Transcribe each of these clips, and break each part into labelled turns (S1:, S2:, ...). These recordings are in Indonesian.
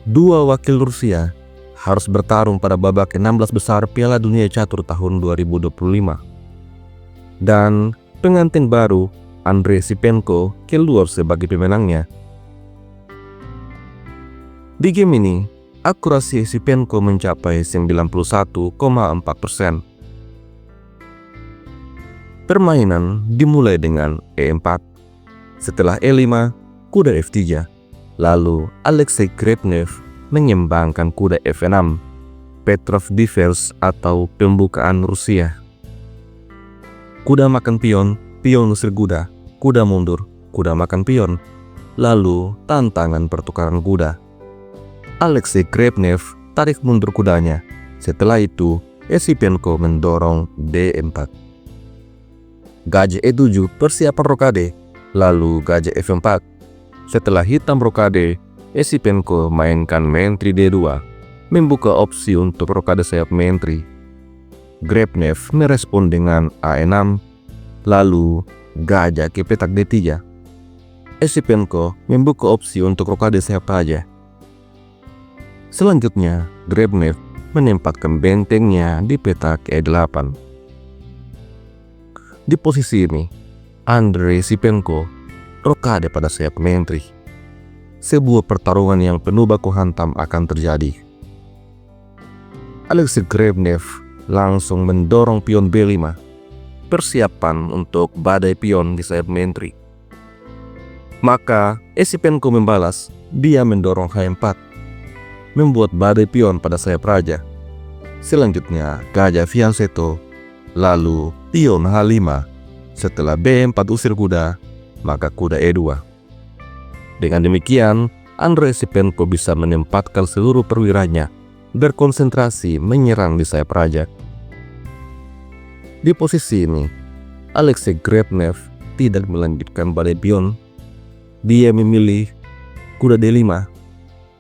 S1: Dua wakil Rusia harus bertarung pada babak 16 besar Piala Dunia Catur tahun 2025. Dan pengantin baru Andrei Sipenko keluar sebagai pemenangnya. Di game ini, akurasi Sipenko mencapai 91,4%. Permainan dimulai dengan E4, setelah E5, kuda F3, lalu Alexei Grebnev mengembangkan kuda F6, Petrov Defense atau pembukaan Rusia. Kuda makan pion, pion usir kuda mundur, kuda makan pion, lalu tantangan pertukaran kuda. Alexei Grebnev tarik mundur kudanya, setelah itu Sipenko mendorong D4. Gajah E7 persiapan rokade, lalu gajah F4. Setelah hitam rokade, Sipenko mainkan menteri D2, membuka opsi untuk rokade sayap menteri. Grebnev merespon dengan A6, lalu gajah ke petak D3. Sipenko membuka opsi untuk rokade sayap raja. Selanjutnya, Grebnev menempatkan bentengnya di petak E8. Di posisi ini, Andrei Sipenko rokade pada sayap menteri. Sebuah pertarungan yang penuh baku hantam akan terjadi. Alexei Grebnev langsung mendorong pion B5, persiapan untuk badai pion di sayap menteri. Maka Sipenko membalas, dia mendorong H4, membuat badai pion pada sayap raja. Selanjutnya gajah fianchetto, lalu pion H5. Setelah B4 usir kuda, maka kuda E2. Dengan demikian, Andrei Sipenko bisa menempatkan seluruh perwiranya berkonsentrasi menyerang di sayap raja. Di posisi ini, Alexei Grebnev tidak melanjutkan badai pion. Dia memilih kuda D5.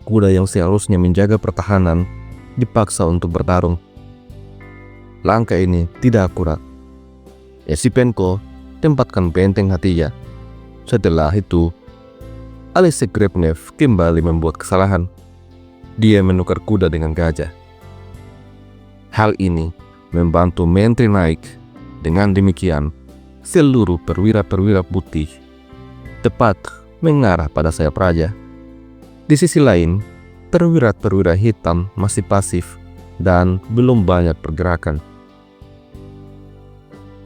S1: Kuda yang seharusnya menjaga pertahanan dipaksa untuk bertarung. Langkah ini tidak akurat. Sipenko tempatkan benteng H3. Setelah itu, Alexei Grebnev kembali membuat kesalahan. Dia menukar kuda dengan gajah. Hal ini membantu menteri naik. Dengan demikian, seluruh perwira-perwira putih tepat mengarah pada sayap raja. Di sisi lain, perwira-perwira hitam masih pasif dan belum banyak pergerakan.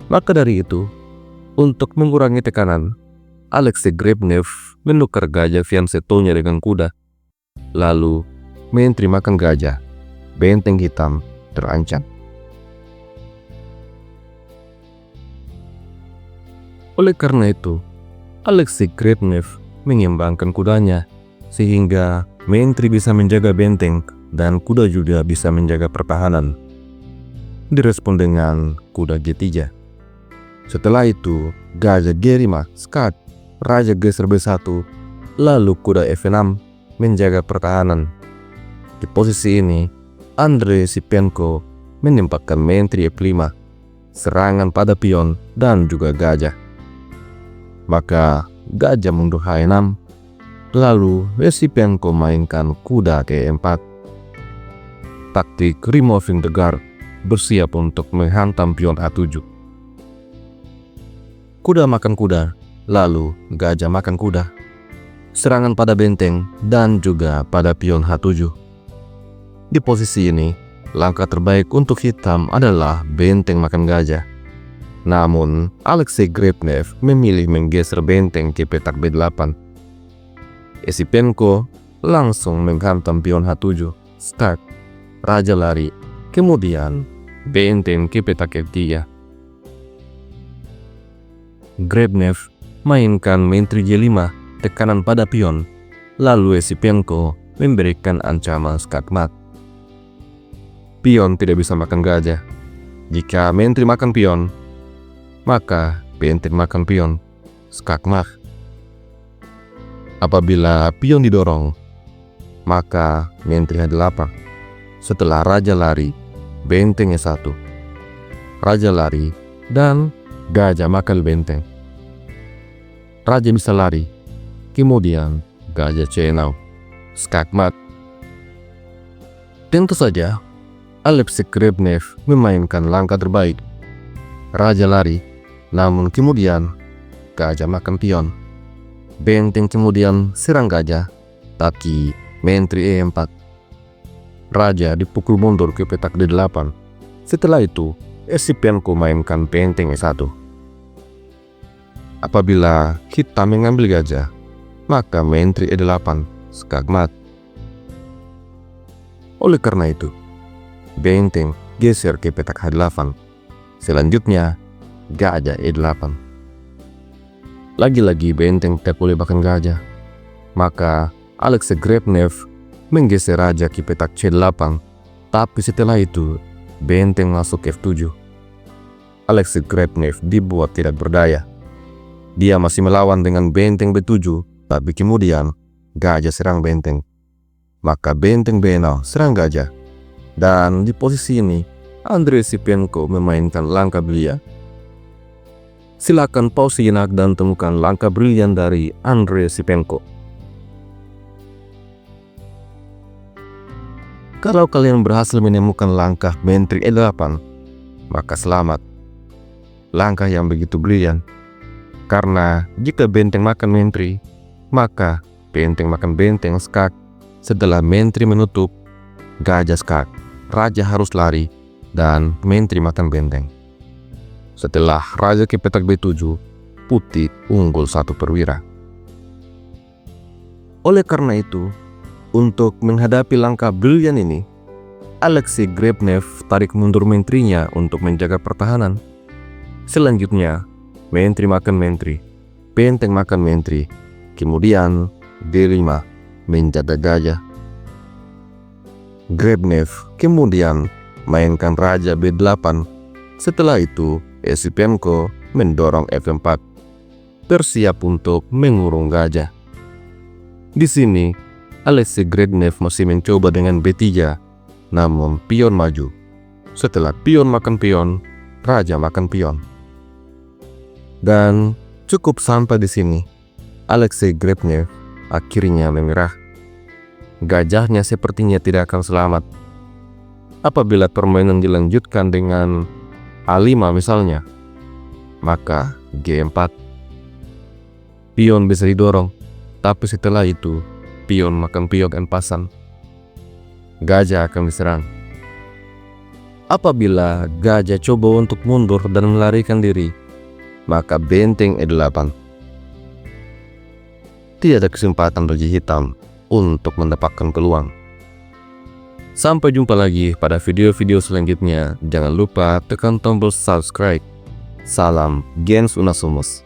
S1: Maka dari itu, untuk mengurangi tekanan, Alexei Grebnev menukar gajah fianchetto-nya dengan kuda. Lalu, menteri makan gajah, benteng hitam terancam. Oleh karena itu, Alexei Grebnev mengembangkan kudanya sehingga menteri bisa menjaga benteng dan kuda juga bisa menjaga pertahanan. Direspon dengan kuda G3. Setelah itu, gajah G5 skat, raja geser B1, lalu kuda F6 menjaga pertahanan. Di posisi ini, Andrei Sipenko menempatkan menteri F5, serangan pada pion dan juga gajah. Maka gajah mundur H6, lalu Sipenko mainkan kuda ke E4. Taktik removing the guard, bersiap untuk menghantam pion A7. Kuda makan kuda, lalu gajah makan kuda. Serangan pada benteng dan juga pada pion H7. Di posisi ini, langkah terbaik untuk hitam adalah benteng makan gajah. Namun, Alexei Grebnev memilih menggeser benteng ke petak B8. Sipenko langsung menghantam pion H7, start, raja lari, kemudian benteng ke petak F3. Grebnev mainkan menteri G5, tekanan pada pion, lalu Sipenko memberikan ancaman skakmat. Pion tidak bisa makan gajah. Jika menteri makan pion, maka benteng makan pion, skakmat. Apabila pion didorong, maka menteri H8. Setelah raja lari, benteng E1, raja lari, dan gajah makan benteng. Raja bisa lari, kemudian gajah C6, skakmat. Tentu saja, Alexei Grebnev memainkan langkah terbaik. Raja lari, namun kemudian gajah makan pion. Benteng kemudian serang gajah, tapi menteri E4. Raja dipukul mundur ke petak D8. Setelah itu, Esipenko mainkan benteng E1. Apabila hitam mengambil gajah, maka menteri E8 skakmat. Oleh karena itu, benteng geser ke petak H8. Selanjutnya, gajah E8. Lagi-lagi benteng tak boleh makan gajah. Maka Alexei Grebnev menggeser raja ke petak C8. Tapi setelah itu, benteng masuk F7. Alexei Grebnev dibuat tidak berdaya. Dia masih melawan dengan benteng B7, tapi kemudian gajah serang benteng. Maka benteng B0 serang gajah. Dan di posisi ini, Andrei Esipenko memainkan langkah belia. Silakan pause sejenak dan temukan langkah brilian dari Andrei Esipenko. Kalau kalian berhasil menemukan langkah menteri E8, maka selamat. Langkah yang begitu brilian. Karena jika benteng makan menteri, maka benteng makan benteng skak. Setelah menteri menutup, gajah skak, raja harus lari, dan menteri makan benteng. Setelah raja ke petak B7, putih unggul 1 perwira. Oleh karena itu, untuk menghadapi langkah brilian ini, Alexei Grebnev tarik mundur menterinya untuk menjaga pertahanan. Selanjutnya, menteri makan menteri, benteng makan menteri, kemudian D5 menjaga gajah. Grebnev kemudian mainkan raja B8. Setelah itu, Esipenko mendorong F4, bersiap untuk mengurung gajah. Di sini, Alexei Grebnev masih mencoba dengan B3, namun pion maju. Setelah pion makan pion, raja makan pion. Dan cukup sampai di sini, Alexei Grebnev akhirnya menyerah. Gajahnya sepertinya tidak akan selamat. Apabila permainan dilanjutkan dengan A5 misalnya, maka G4. Pion bisa didorong, tapi setelah itu pion makan pion dan pasan. Gajah akan diserang. Apabila gajah coba untuk mundur dan melarikan diri, maka benteng E8. Tidak ada kesempatan bagi hitam untuk mendapatkan peluang. Sampai jumpa lagi pada video-video selanjutnya. Jangan lupa tekan tombol subscribe. Salam Gens Unasumus.